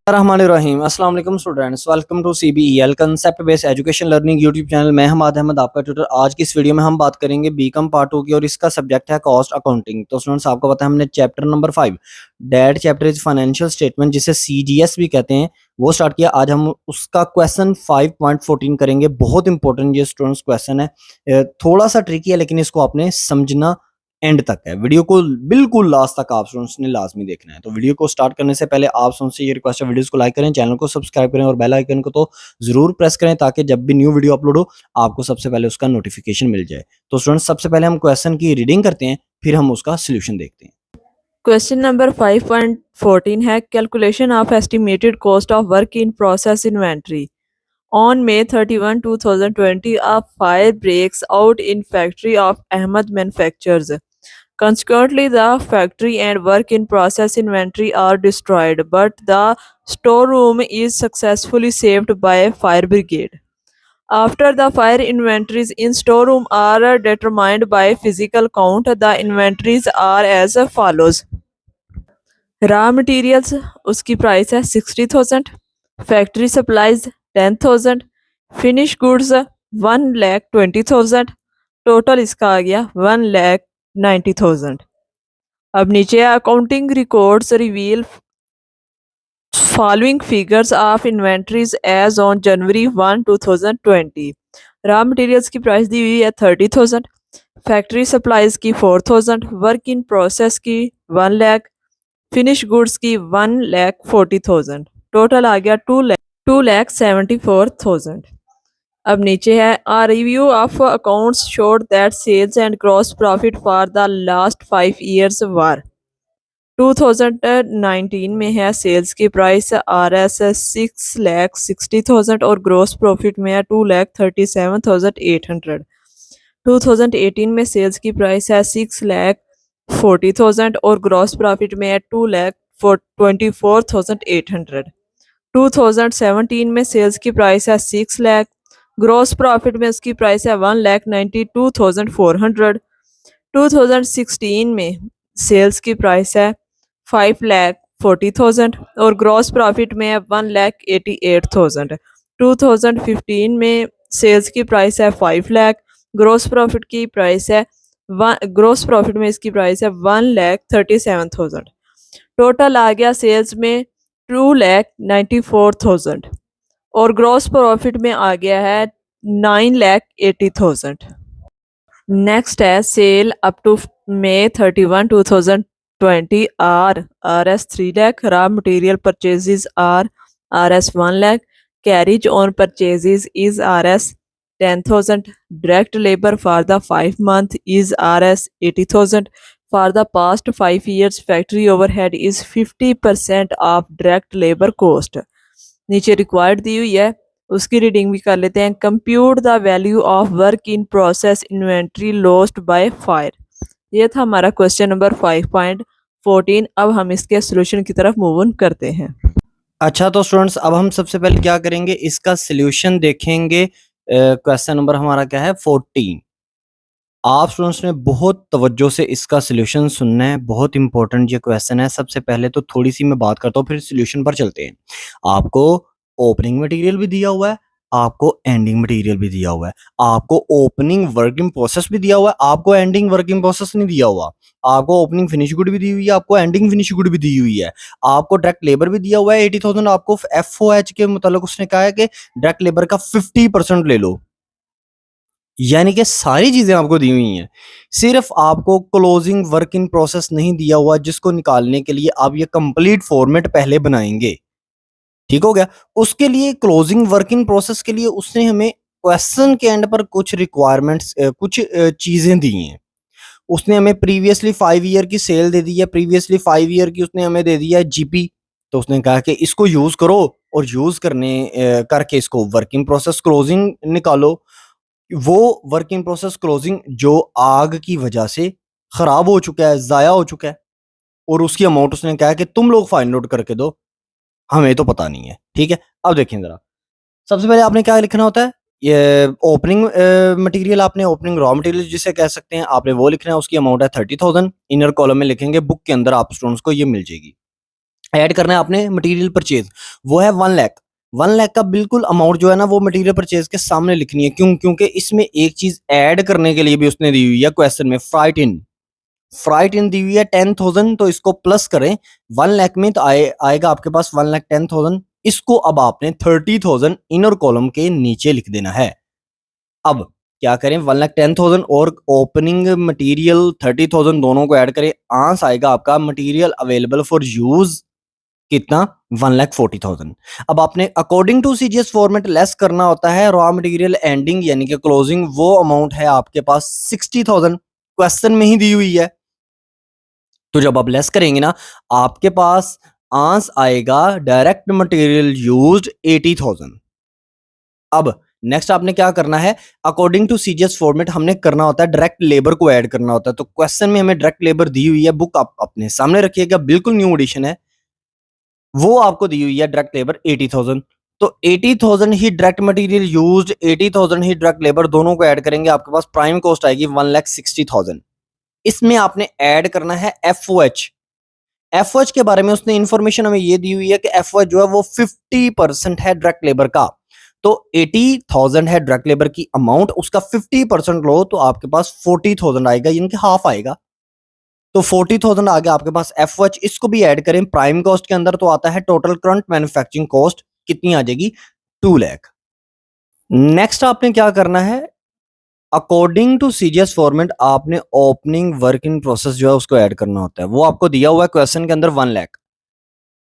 रहीम अस्सलाम वालेकुम students, welcome to CBEL concept based education learning YouTube channel. मैं हमाद अहमद आपका ट्यूटर। आज की इस वीडियो में हम बात करेंगे बीकॉम पार्ट 2 की और इसका सब्जेक्ट है कॉस्ट अकाउंटिंग। तो स्टूडेंट्स, आपको पता है हमने chapter number 5 that chapter is financial statement, जिसे CGS भी कहते हैं, वो स्टार्ट किया। आज हम उसका क्वेश्चन 5.14 करेंगे। बहुत इंपॉर्टेंट ये स्टूडेंट्स क्वेश्चन है, थोड़ा सा ट्रिकी है, लेकिन इसको आपने समझना एंड तक है। वीडियो को बिल्कुल लास्ट तक आप स्टूडेंट्स ने लाजमी देखना है। तो वीडियो को स्टार्ट करने से पहले आप स्टूडेंट्स से ये रिक्वेस्ट है, वीडियोस को लाइक करें, चैनल को सब्सक्राइब करें और बेल आइकन को तो जरूर प्रेस करें, ताकि जब भी न्यू वीडियो अपलोड हो आपको सबसे पहले उसका नोटिफिकेशन मिल जाए। तो स्टूडेंट्स, सबसे पहले हम क्वेश्चन की रीडिंग करते हैं, फिर हम उसका सोल्यूशन देखते हैं। क्वेश्चन नंबर 5.14 है calculation of estimated cost of work in process inventory. On May 31, 2020, a fire breaks out in factory of Ahmed Manufactures. Consequently, the factory and work in process inventory are destroyed, but the storeroom is successfully saved by fire brigade. After the fire, inventories in storeroom are determined by physical count. The inventories are as follows. Raw materials उसकी price है 60,000, factory supplies 10,000, finish goods 1,20,000, total इसका आ गया 1,90,000। अब नीचे accounting records reveal following figures of inventories as on January 1, 2020। Raw materials की price दी हुई है 30,000, फैक्ट्री सप्लाईज की 4,000, वर्क इन प्रोसेस की 1 लाख, फिनिश गुड्स की 1,40,000, टोटल आ गया 2,74,000। अब नीचे है a review of accounts showed that sales and gross profit for the last 5 years were. 2019 में है सेल्स की प्राइस RS 6,60,000 और ग्रॉस प्रॉफिट में है 2,37,800। 2018 में सेल्स की प्राइस है 6,40,000 और ग्रॉस प्रॉफिट में है 2,24,800। 2017 में सेल्स की प्राइस है 6 लाख, ग्रॉस प्रॉफिट में उसकी प्राइस है 1,92,400। 2016 में सेल्स की प्राइस है 5,40,000 और ग्रॉस प्रॉफिट में है 1,88,000। 2015 में सेल्स की प्राइस है 5 लाख, ग्रॉस प्रॉफिट की प्राइस है ग्रॉस प्रॉफिट में इसकी प्राइस है 1,37,000। टोटल आ गया सेल्स में 2,94,000 और ग्रॉस प्रॉफिट में आ गया है 9,80,000। नेक्स्ट है cell up to May 31, 2020 RS 3 lakh, raw material purchases are RS 1 lakh, carriage on purchases is RS 10,000, direct labor for the 5 month is RS 80,000. For the past 5 years, factory overhead is 50% of direct labor cost. नीचे required दी हुई है, उसकी reading भी कर लेते हैं। Compute the value of work in process inventory lost by fire. ये था हमारा क्वेश्चन नंबर 5.14। अब हम इसके सोल्यूशन की तरफ मूव ऑन करते हैं। अच्छा, तो स्टूडेंट्स, अब हम सबसे पहले क्या करेंगे, इसका सोल्यूशन देखेंगे। क्वेश्चन नंबर हमारा क्या है, 14। आप स्टूडेंट्स ने बहुत तवज्जो से इसका सोल्यूशन सुनना है, बहुत इंपॉर्टेंट ये क्वेश्चन है। सबसे पहले तो थोड़ी सी मैं बात करता हूँ, फिर सोल्यूशन पर चलते हैं। आपको ओपनिंग मटेरियल भी दिया हुआ है, आपको एंडिंग मटेरियल भी दिया हुआ है, आपको ओपनिंग वर्किंग प्रोसेस भी दिया हुआ है, आपको एंडिंग वर्किंग प्रोसेस नहीं दिया हुआ। आपको ओपनिंग फिनिश गुड भी दी हुई है, आपको एंडिंग फिनिश गुड भी दी हुई है, आपको डायरेक्ट लेबर भी दिया हुआ है 80,000। आपको FOH के मुताबिक उसने कहा है कि डायरेक्ट लेबर का 50% ले लो, यानी कि सारी चीजें आपको दी हुई हैं। सिर्फ आपको क्लोजिंग वर्क इन प्रोसेस नहीं दिया हुआ, जिसको निकालने के लिए आप ये कंप्लीट फॉर्मेट पहले बनाएंगे। ठीक हो गया। उसके लिए क्लोजिंग वर्क इन प्रोसेस के लिए उसने हमें क्वेश्चन के एंड पर कुछ रिक्वायरमेंट्स, कुछ चीजें दी हैं। उसने हमें प्रीवियसली 5 ईयर की सेल दे दी है, प्रीवियसली 5 ईयर की उसने हमें दे दिया है GP। तो उसने कहा कि इसको यूज करो और यूज करके इसको वर्किंग प्रोसेस क्लोजिंग निकालो। वो वर्किंग प्रोसेस क्लोजिंग जो आग की वजह से खराब हो चुका है, जाया हो चुका है, और उसकी अमाउंट उसने कहा कि तुम लोग फाइंड आउट करके दो, हमें तो पता नहीं है। ठीक है, अब देखें जरा। सबसे पहले आपने क्या लिखना होता है, ये ओपनिंग मटेरियल, आपने ओपनिंग रॉ मटेरियल जिसे कह सकते हैं, आपने वो लिखना है। उसकी अमाउंट है 30,000। इनर कॉलम में लिखेंगे, बुक के अंदर आप स्टूडेंट्स को ये मिल जाएगी। ऐड करना है आपने मटेरियल परचेज, वो है 1 लाख। 1 लाख का बिल्कुल अमाउंट जो है ना वो मटेरियल परचेज के सामने लिखनी है। क्योंकि इसमें एक चीज ऐड करने के लिए भी उसने दी हुई है क्वेश्चन में, फ्राइट इन दी हुई है 10,000, तो इसको प्लस करें 1 लाख में तो आएगा आपके पास 1,10,000। इसको अब आपने 30,000 इनर कॉलम के नीचे लिख देना है। अब क्या करें, 1,10,000 और ओपनिंग मटेरियल 30,000 दोनों को ऐड करें, आंसर आएगा आपका मटेरियल अवेलेबल फॉर यूज कितना, 1,40,000। अब आपने according to CGS format less करना होता है रॉ मटेरियल एंडिंग यानी कि क्लोजिंग, वो अमाउंट है आपके पास 60,000, क्वेश्चन में ही दी हुई है। तो जब आप लेस करेंगे ना आपके पास आंसर आएगा डायरेक्ट मटेरियल यूज्ड 80,000। अब नेक्स्ट आपने क्या करना है, अकॉर्डिंग टू सीजीएस फॉर्मेट हमने करना होता है डायरेक्ट लेबर को ऐड करना होता है। तो क्वेश्चन में हमें डायरेक्ट लेबर दी हुई है, बुक आप अपने सामने रखिएगा, बिल्कुल न्यू एडिशन है, वो आपको दी हुई है डायरेक्ट लेबर 80,000। तो 80,000 ही डायरेक्ट मटेरियल यूज्ड, 80,000 ही डायरेक्ट लेबर, दोनों को ऐड करेंगे आपके पास प्राइम कॉस्ट आएगी 1,60,000। इसमें आपने ऐड करना है एफओएच। एफओएच के बारे में उसने इंफॉर्मेशन हमें ये दी हुई है कि एफओएच जो है वो 50% है डायरेक्ट लेबर का। तो 80,000 है डायरेक्ट लेबर की अमाउंट, उसका 50% लो तो आपके पास 40,000 आएगा, यानी कि हाफ आएगा। तो 40,000 आ गया आपके पास एफओएच, इसको भी ऐड करें प्राइम कॉस्ट के अंदर तो आता है टोटल करंट मैन्युफैक्चरिंग कॉस्ट कितनी आ जाएगी, 2 लाख। नेक्स्ट आपने क्या करना है, अकॉर्डिंग टू सीजीएस फॉर्मेट आपने ओपनिंग वर्क इन प्रोसेस जो है उसको ऐड करना होता है, वो आपको दिया हुआ है क्वेश्चन के अंदर 1 लाख।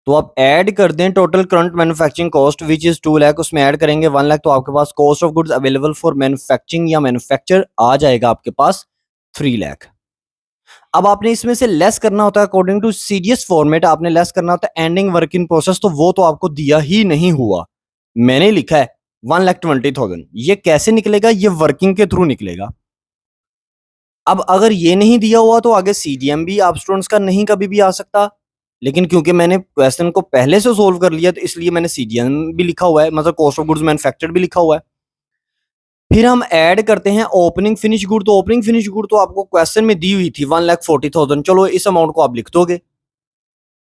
तो आप ऐड कर दें total current manufacturing cost which is 2 lakh, उसमें ऐड करेंगे 1 लाख, तो आपके पास cost of goods available for manufacturing या मैन्युफैक्चर आ जाएगा आपके पास 3 लाख। अब आपने इसमें से लेस करना होता है अकॉर्डिंग टू सीजीएस फॉर्मेट, आपने लेस करना होता है एंडिंग वर्क इन प्रोसेस, तो वो तो आपको दिया ही नहीं हुआ, मैंने लिखा है 1,20,000। ये कैसे निकलेगा, ये वर्किंग के थ्रू निकलेगा। अब अगर ये नहीं दिया हुआ तो आगे सीजीएम भी आप स्टूडेंट्स का नहीं कभी भी आ सकता, लेकिन क्योंकि मैंने क्वेश्चन को पहले से सोल्व कर लिया तो इसलिए मैंने सीजीएम भी लिखा हुआ है, मतलब कॉस्ट ऑफ गुड्स मैन्युफैक्चर्ड भी लिखा हुआ है। फिर हम ऐड करते हैं ओपनिंग फिनिश गुड, तो ओपनिंग फिनिश गुड तो आपको क्वेश्चन में दी हुई थी 1,40,000, चलो इस अमाउंट को आप लिख दोगे।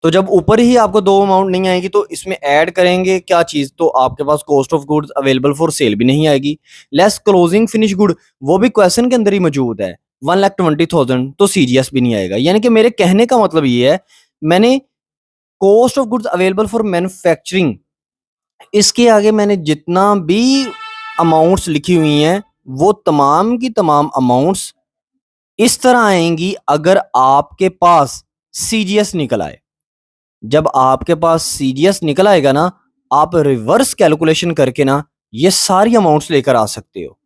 तो जब ऊपर ही आपको दो अमाउंट नहीं आएगी तो इसमें ऐड करेंगे क्या चीज, तो आपके पास cost of goods available for sale भी नहीं आएगी, लेस क्लोजिंग फिनिश गुड वो भी क्वेश्चन के अंदर ही मौजूद है 1,20,000, तो सीजीएस भी नहीं आएगा। यानी कि मेरे कहने का मतलब ये है, मैंने cost of goods available for manufacturing, इसके आगे मैंने जितना भी अमाउंट्स लिखी हुई हैं वो तमाम की तमाम अमाउंट्स इस तरह आएंगी अगर आपके पास सीजीएस निकल आए। जब आपके पास सीजीएस निकल आएगा ना, आप रिवर्स कैलकुलेशन करके ना ये सारी अमाउंट्स लेकर आ सकते हो।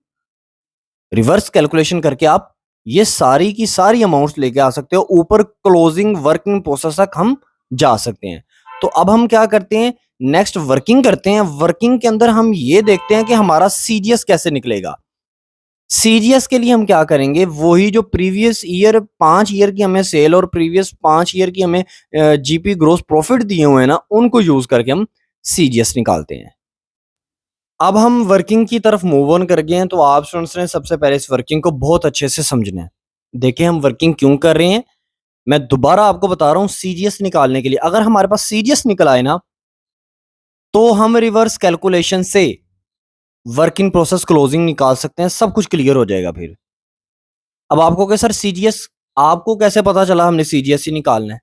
रिवर्स कैलकुलेशन करके आप ये सारी की सारी अमाउंट्स लेके आ सकते हो, ऊपर क्लोजिंग वर्किंग प्रोसेस तक हम जा सकते हैं। तो अब हम क्या करते हैं, नेक्स्ट वर्किंग करते हैं। वर्किंग के अंदर हम ये देखते हैं कि हमारा सीजीएस कैसे निकलेगा। सीजीएस के लिए हम क्या करेंगे, वही जो प्रीवियस ईयर 5 ईयर की हमें सेल और प्रीवियस 5 ईयर की हमें जीपी ग्रोस प्रॉफिट दिए हुए हैं ना, उनको यूज करके हम सीजीएस निकालते हैं। अब हम वर्किंग की तरफ मूव ऑन कर गए हैं, तो आप स्टूडेंट्स ने सबसे पहले इस वर्किंग को बहुत अच्छे से समझना है। देखिए हम वर्किंग क्यों कर रहे हैं, मैं दोबारा आपको बता रहा हूं, सीजीएस निकालने के लिए। अगर हमारे पास सीजीएस निकल आए ना तो हम रिवर्स कैलकुलेशन से वर्किंग प्रोसेस क्लोजिंग निकाल सकते हैं, सब कुछ क्लियर हो जाएगा। फिर अब आपको क्या सर सीजीएस, आपको कैसे पता चला हमने सीजीएस ही निकालना है,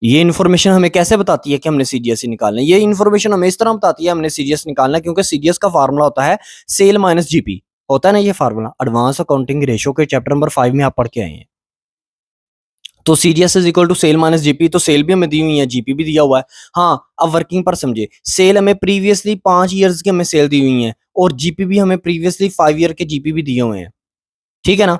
ये इन्फॉर्मेशन हमें कैसे बताती है कि हमने सीजीएस ही निकालना है? ये इन्फॉर्मेशन हमें इस तरह बताती है हमने सीजीएस निकालना है, क्योंकि सीजीएस का फार्मूला होता है सेल माइनस जीपी, होता है ना ये फार्मूला, एडवांस अकाउंटिंग रेशियो के चैप्टर नंबर 5 में आप पढ़ के आए हैं। तो CGS is equal to sale minus GP, तो सेल भी हमें दी हुई है, जीपी भी दिया हुआ है। हाँ अब वर्किंग पर समझे, सेल हमें प्रीवियसली 5 ईयर्स की हमें सेल दी हुई है और जीपी भी हमें प्रीवियसली 5 ईयर के जीपी भी दिए हुए हैं, ठीक है ना।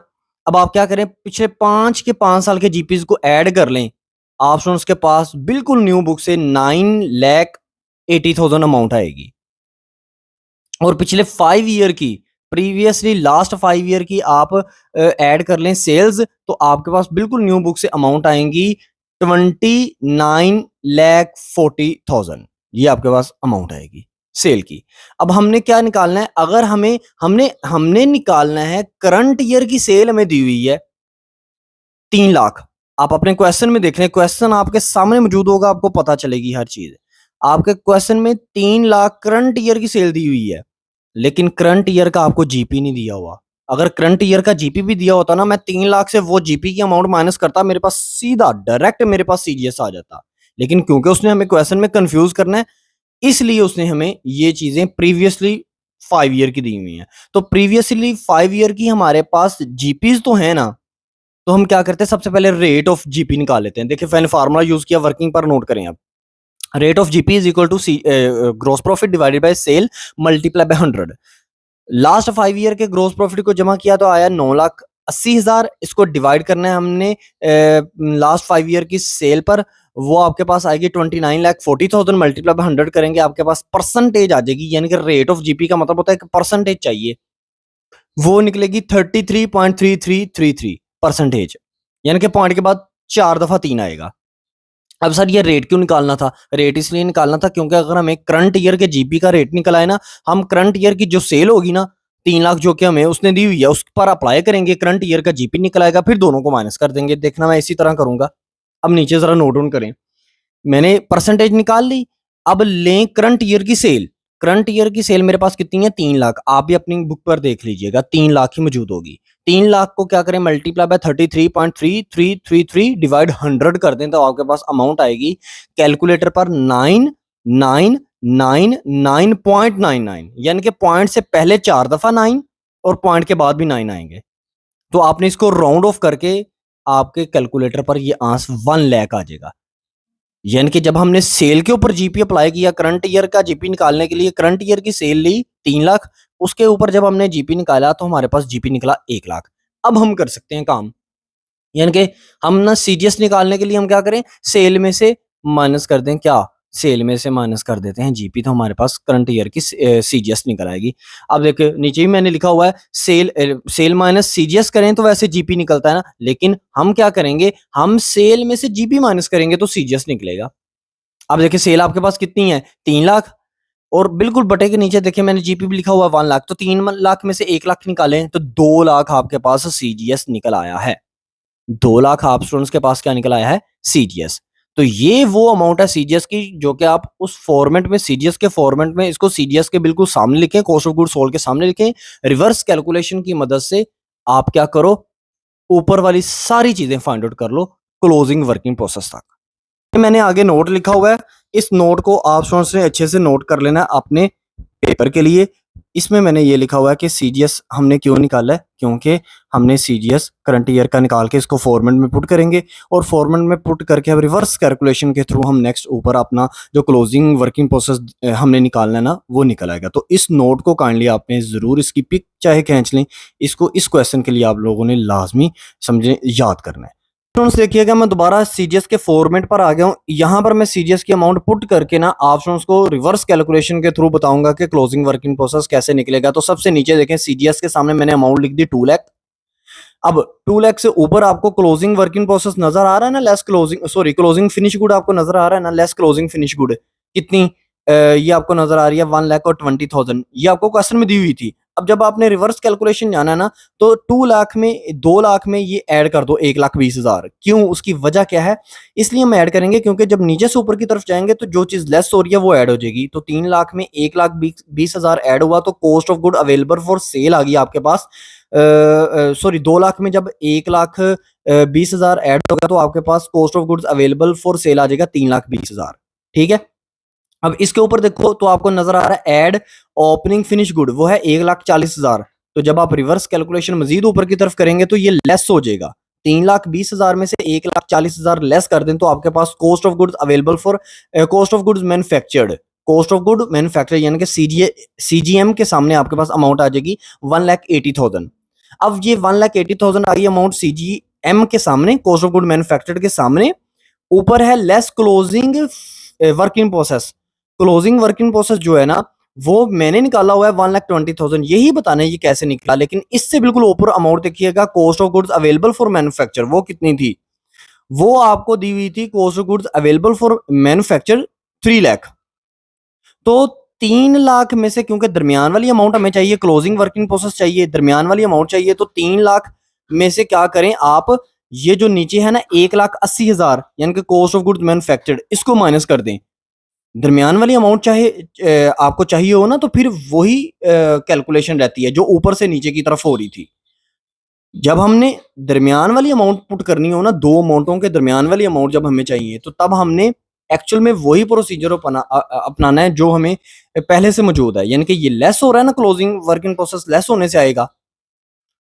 अब आप क्या करें, पिछले 5 साल के जीपीज को ऐड कर लें, आप स्टूडेंट्स के पास बिल्कुल न्यू बुक से 9,80,000 अमाउंट आएगी। और पिछले 5 ईयर की, प्रीवियसली लास्ट 5 ईयर की आप ऐड कर लें सेल्स, तो आपके पास बिल्कुल न्यू बुक से अमाउंट आएंगी 29,40,000, ये आपके पास अमाउंट आएगी सेल की। अब हमने क्या निकालना है, अगर हमें हमने निकालना है करंट ईयर की सेल हमें दी हुई है 3 लाख, आप अपने क्वेश्चन में देख लें, क्वेश्चन आपके सामने मौजूद होगा, आपको पता चलेगी हर चीज। आपके क्वेश्चन में 3 लाख करंट ईयर की सेल दी हुई है, लेकिन करंट ईयर का आपको जीपी नहीं दिया हुआ। अगर करंट ईयर का जीपी भी दिया होता ना, मैं 3 लाख से वो जीपी की अमाउंट माइनस करता, मेरे पास सीधा डायरेक्ट मेरे पास सीजीएस आ जाता। लेकिन क्योंकि उसने हमें क्वेश्चन में कंफ्यूज करना है, इसलिए उसने हमें ये चीजें प्रीवियसली 5 ईयर की दी हुई हैं। तो प्रीवियसली 5 ईयर की हमारे पास जीपीज तो है ना, तो हम क्या करते हैं, सबसे पहले रेट ऑफ जीपी निकाल लेते हैं। देखिए मैंने फार्मूला यूज किया वर्किंग पर, नोट करें आप। Rate of GP is equal to gross profit divided by sale multiply by 100। Last 5 year के ग्रोस प्रॉफिट को जमा किया तो आया 9,80,000। इसको डिवाइड करना है हमने लास्ट 5 ईयर की सेल पर, वो आपके पास आएगी 29,40,000। मल्टीप्लाई बाय 100 करेंगे, आपके पास परसेंटेज आ जाएगी, यानी कि रेट ऑफ जीपी का मतलब होता है कि परसेंटेज चाहिए, वो निकलेगी 33.3333%। यानी कि पॉइंट के बाद 4 दफा 3 आएगा। अब सर ये रेट क्यों निकालना था? रेट इसलिए निकालना था क्योंकि अगर हमें करंट ईयर के जीपी का रेट निकला है ना, हम करंट ईयर की जो सेल होगी ना 3 लाख जो कि हमें उसने दी हुई है, उस पर अप्लाई करेंगे, करंट ईयर का जीपी निकल आएगा, फिर दोनों को माइनस कर देंगे। देखना मैं इसी तरह करूंगा। अब नीचे जरा नोट डाउन करें, मैंने परसेंटेज निकाल ली। अब लें करंट ईयर की सेल। करंट ईयर की सेल मेरे पास कितनी है? 3 लाख। आप भी अपनी बुक पर देख लीजिएगा, 3 लाख ही मौजूद होगी। 3 लाख को क्या करें, मल्टीप्लाई बाय 33.3333 डिवाइड 100 कर दें, तो आपके पास अमाउंट आएगी कैलकुलेटर पर 9999.99, यानी कि पॉइंट से पहले 4 दफा 9 और पॉइंट के बाद भी 9 आएंगे। तो आपने इसको राउंड ऑफ करके आपके कैलकुलेटर पर ये आंसर 1 लाख आ जाएगा। यानी कि जब हमने सेल के ऊपर जीपी अप्लाई किया, करंट ईयर का जीपी निकालने के लिए, करंट ईयर की सेल ली 3 लाख, उसके ऊपर जब हमने जीपी निकाला तो हमारे पास जीपी निकला 1 लाख। अब हम कर सकते हैं काम, यानी कि हम ना सीजीएस निकालने के लिए हम क्या करें, सेल में से माइनस कर दें। क्या? सेल में से माइनस कर देते हैं जीपी, तो हमारे पास करंट ईयर की सीजीएस निकल आएगी। अब देखिए नीचे ही मैंने लिखा हुआ है सेल माइनस सीजीएस करें तो वैसे जीपी निकलता है ना, लेकिन हम क्या करेंगे, हम सेल में से जीपी माइनस करेंगे तो सीजीएस निकलेगा। अब देखिए सेल आपके पास कितनी है? 3 लाख, और बिल्कुल बटे के नीचे देखिए मैंने जीपी भी लिखा हुआ है 1 लाख, तो 3 लाख में से 1 लाख निकालें तो 2 लाख आपके पास सीजीएस निकल आया है। 2 लाख आप स्टूडेंट्स के पास क्या निकल आया है? सीजीएस। तो ये वो अमाउंट है सीजीएस की, जो कि आप उस फॉर्मेट में, सीजीएस के फॉर्मेट में, इसको सीजीएस के बिल्कुल सामने लिखें, कॉस्ट ऑफ गुड्स सोल्ड के सामने लिखें। रिवर्स कैलकुलेशन की मदद से आप क्या करो, ऊपर वाली सारी चीजें फाइंड आउट कर लो क्लोजिंग वर्किंग प्रोसेस तक। मैंने आगे नोट लिखा हुआ है, इस नोट को आप स्टूडेंट्स ने अच्छे से नोट कर लेना है अपने पेपर के लिए। इसमें मैंने ये लिखा हुआ है कि सीजीएस हमने क्यों निकाला है, क्योंकि हमने सीजीएस करंट ईयर का निकाल के इसको फॉर्मेट में पुट करेंगे, और फॉर्मेट में पुट करके अब रिवर्स कैलकुलेशन के थ्रू हम नेक्स्ट ऊपर अपना जो क्लोजिंग वर्किंग प्रोसेस हमने निकालना है ना, वो निकल आएगा। तो इस नोट को काइंडली आपने जरूर इसकी पिक चाहे खींच लें, इसको इस क्वेश्चन के लिए आप लोगों ने लाजमी समझे याद करना है। स्टूडेंट्स देखिएगा मैं दोबारा सीजीएस के फॉर्मेट पर आ गया हूँ। यहाँ पर मैं सीजीएस की अमाउंट पुट करके ना आप स्टूडेंट्स को रिवर्स कैलकुलेशन के थ्रू बताऊंगा कि क्लोजिंग वर्किंग प्रोसेस कैसे निकलेगा। तो सबसे नीचे देखें, सीजीएस के सामने मैंने अमाउंट लिख दी 2 लाख। अब 2 लाख से ऊपर आपको क्लोजिंग वर्किंग प्रोसेस नजर आ रहा है ना, less closing, sorry closing finish good आपको नजर आ रहा है ना, लेस क्लोजिंग फिनिश गुड कितनी, ये आपको नजर आ रही है 1,20,000। ये आपको क्वेश्चन में दी हुई थी। अब जब आपने रिवर्स कैलकुलेशन जाना है ना, तो 2 लाख में 2 लाख में ये ऐड कर दो 1,20,000। क्यों? उसकी वजह क्या है? इसलिए हम ऐड करेंगे क्योंकि जब नीचे से ऊपर की तरफ जाएंगे तो जो चीज लेस हो रही है वो ऐड हो जाएगी। तो 3 लाख में 1,20,000 ऐड हुआ, तो cost of good available for sale आ गई आपके पास। सॉरी 2 लाख में जब 1,20,000 ऐड होगा तो आपके पास cost of goods available for sale आ जाएगा 3,20,000। ठीक है। अब इसके ऊपर देखो तो आपको नजर आ रहा है ऐड ओपनिंग फिनिश गुड, वो है 1,40,000। तो जब आप रिवर्स कैलकुलेशन मजीद ऊपर की तरफ करेंगे तो ये लेस हो जाएगा। 3,20,000 में से 1,40,000 लेस कर दें तो आपके पास cost of goods available for cost of goods manufactured, cost of good manufacture यानी कि सीजीएम के सामने आपके पास अमाउंट आ जाएगी 1,80,000। अब ये 1,80,000 आई अमाउंट सीजीएम के सामने, कॉस्ट ऑफ गुड मैन्युफैक्चर्ड के सामने। ऊपर है less closing working process. Closing working process जो है ना, वो मैंने निकाला हुआ है 1,20,000। यही बताना है ये कैसे निकला, लेकिन इससे बिल्कुल ऊपर अमाउंट देखिएगा cost of goods available for manufacture, वो कितनी थी? वो आपको दी हुई थी cost of goods available for manufacture 3 lakh. तो 3 लाख में से क्योंकि दरमियान वाली अमाउंट हमें चाहिए, क्लोजिंग वर्किंग प्रोसेस चाहिए, दरमियान वाली अमाउंट चाहिए, तो 3 लाख में से क्या करें आप, ये जो नीचे है ना 1,80,000 यानी कि कॉस्ट ऑफ गुड्स मैन्युफैक्चर्ड, इसको माइनस कर दें। दरमियान वाली अमाउंट चाहे आपको चाहिए हो ना, तो फिर वही कैलकुलेशन रहती है जो ऊपर से नीचे की तरफ हो रही थी। जब हमने दरमियान वाली अमाउंट पुट करनी हो ना, दो अमाउंटों के दरमियान वाली अमाउंट जब हमें चाहिए, तो तब हमने एक्चुअल में वही प्रोसीजर अपनाना है जो हमें पहले से मौजूद है। यानी कि ये लेस हो रहा है ना, closing work in process less होने से आएगा,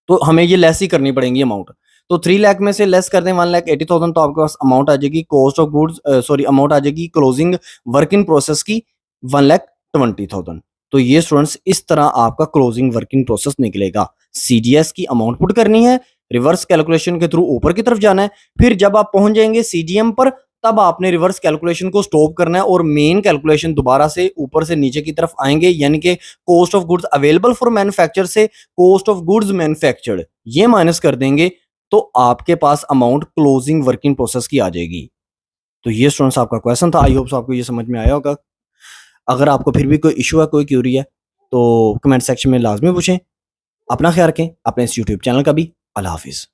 तो हमें ये लेस ही करनी पड़ेंगी अमाउंट। तो 3 लाख में से लेस कर दें 1,80,000, तो आपके पास अमाउंट आ जाएगी cost of goods, sorry amount आ जाएगी क्लोजिंग वर्क इन प्रोसेस की 1,20,000। तो ये स्टूडेंट्स इस तरह आपका क्लोजिंग वर्किंग प्रोसेस निकलेगा। सीजीएस की अमाउंट पुट करनी है, रिवर्स कैलकुलेशन के थ्रू ऊपर की तरफ जाना है, फिर जब आप पहुंच जाएंगे सीजीएम पर, तब आपने रिवर्स कैलकुलेशन को स्टॉप करना है और मेन कैलकुलेशन दोबारा से ऊपर से नीचे की तरफ आएंगे, यानी कि cost of goods available for manufacture से कॉस्ट ऑफ गुड्स मैन्युफैक्चर्ड ये माइनस कर देंगे, तो आपके पास अमाउंट क्लोजिंग वर्किंग प्रोसेस की आ जाएगी। तो ये स्टूडेंट्स आपका क्वेश्चन था। आई होप आपको ये समझ में आया होगा। अगर आपको फिर भी कोई इशू है, कोई क्यूरी है, तो कमेंट सेक्शन में लाजमी पूछें। अपना ख्याल रखें, अपने इस यूट्यूब चैनल का भी। अल्लाह हाफिज़।